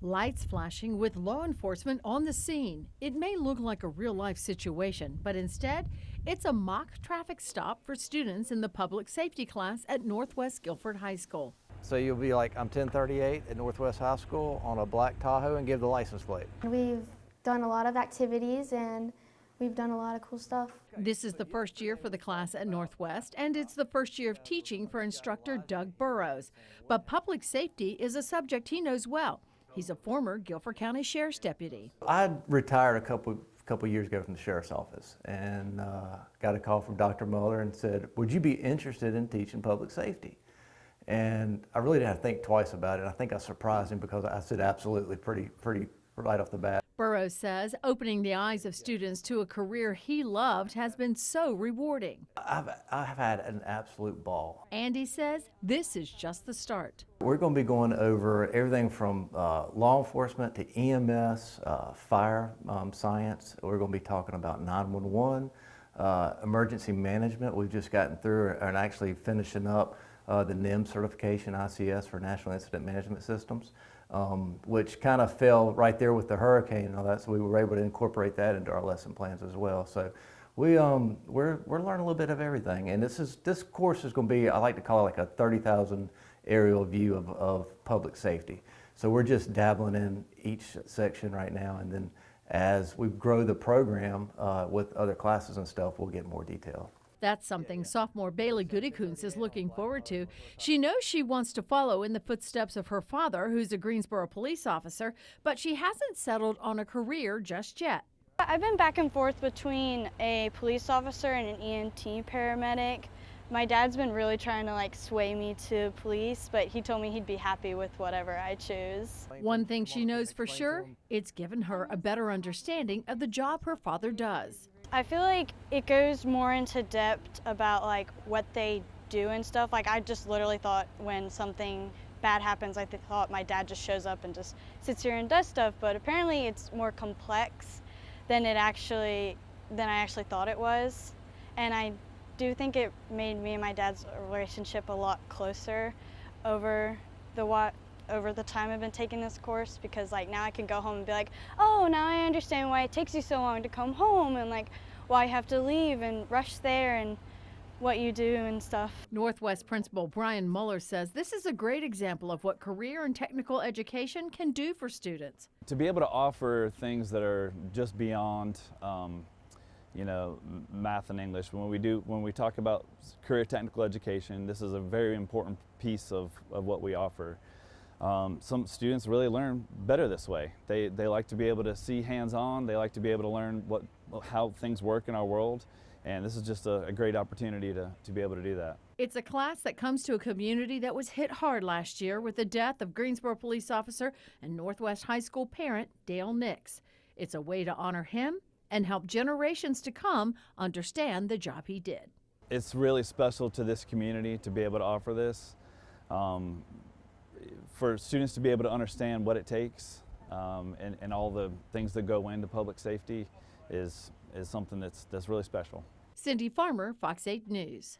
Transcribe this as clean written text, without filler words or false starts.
Lights flashing with law enforcement on the scene. It may look like a real life situation, but instead, it's a mock traffic stop for students in the public safety class at Northwest Guilford High School. So you'll be like, I'm 1038 at Northwest High School on a black Tahoe and give the license plate. We've done a lot of activities and we've done a lot of cool stuff. This is the first year for the class at Northwest, and it's the first year of teaching for instructor Doug Burrows. But public safety is a subject he knows well. He's a former Guilford County Sheriff's deputy. I retired a couple years ago from the Sheriff's Office and got a call from Dr. Muller and said, would you be interested in teaching public safety? And I really didn't have to think twice about it. I think I surprised him because I said absolutely pretty right off the bat. Burrows says opening the eyes of students to a career he loved has been so rewarding. I've had an absolute ball. Andy says this is just the start. We're going to be going over everything from law enforcement to EMS, fire science. We're going to be talking about 911, emergency management. We've just gotten through and actually finishing up the NIM certification, ICS, for National Incident Management Systems, which kind of fell right there with the hurricane and all that, so we were able to incorporate that into our lesson plans as well. So we're learning a little bit of everything, and this course is going to be, I like to call it like a 30,000 aerial view of public safety. So we're just dabbling in each section right now, and then as we grow the program with other classes and stuff, we'll get more detail. That's something sophomore Bailey Goodykoons is looking forward to. She knows she wants to follow in the footsteps of her father, who's a Greensboro police officer, but she hasn't settled on a career just yet. I've been back and forth between a police officer and an EMT paramedic. My dad's been really trying to sway me to police, but he told me he'd be happy with whatever I choose. One thing she knows for sure, it's given her a better understanding of the job her father does. I feel like it goes more into depth about what they do and stuff. I just literally thought when something bad happens, I thought my dad just shows up and just sits here and does stuff, but apparently it's more complex than I actually thought it was. And I do think it made me and my dad's relationship a lot closer over the time I've been taking this course, because now I can go home and be like, oh, now I understand why it takes you so long to come home, and why you have to leave and rush there and what you do and stuff. Northwest Principal Brian Muller says this is a great example of what career and technical education can do for students. To be able to offer things that are just beyond math and English. When we talk about career technical education, this is a very important piece of what we offer. Some students really learn better this way. They like to be able to see hands-on. They like to be able to learn how things work in our world, and this is just a great opportunity to be able to do that. It's a class that comes to a community that was hit hard last year with the death of Greensboro police officer and Northwest High School parent Dale Nix. It's a way to honor him and help generations to come understand the job he did. It's really special to this community to be able to offer this. For students to be able to understand what it takes and all the things that go into public safety is something that's really special. Cindy Farmer, Fox 8 News.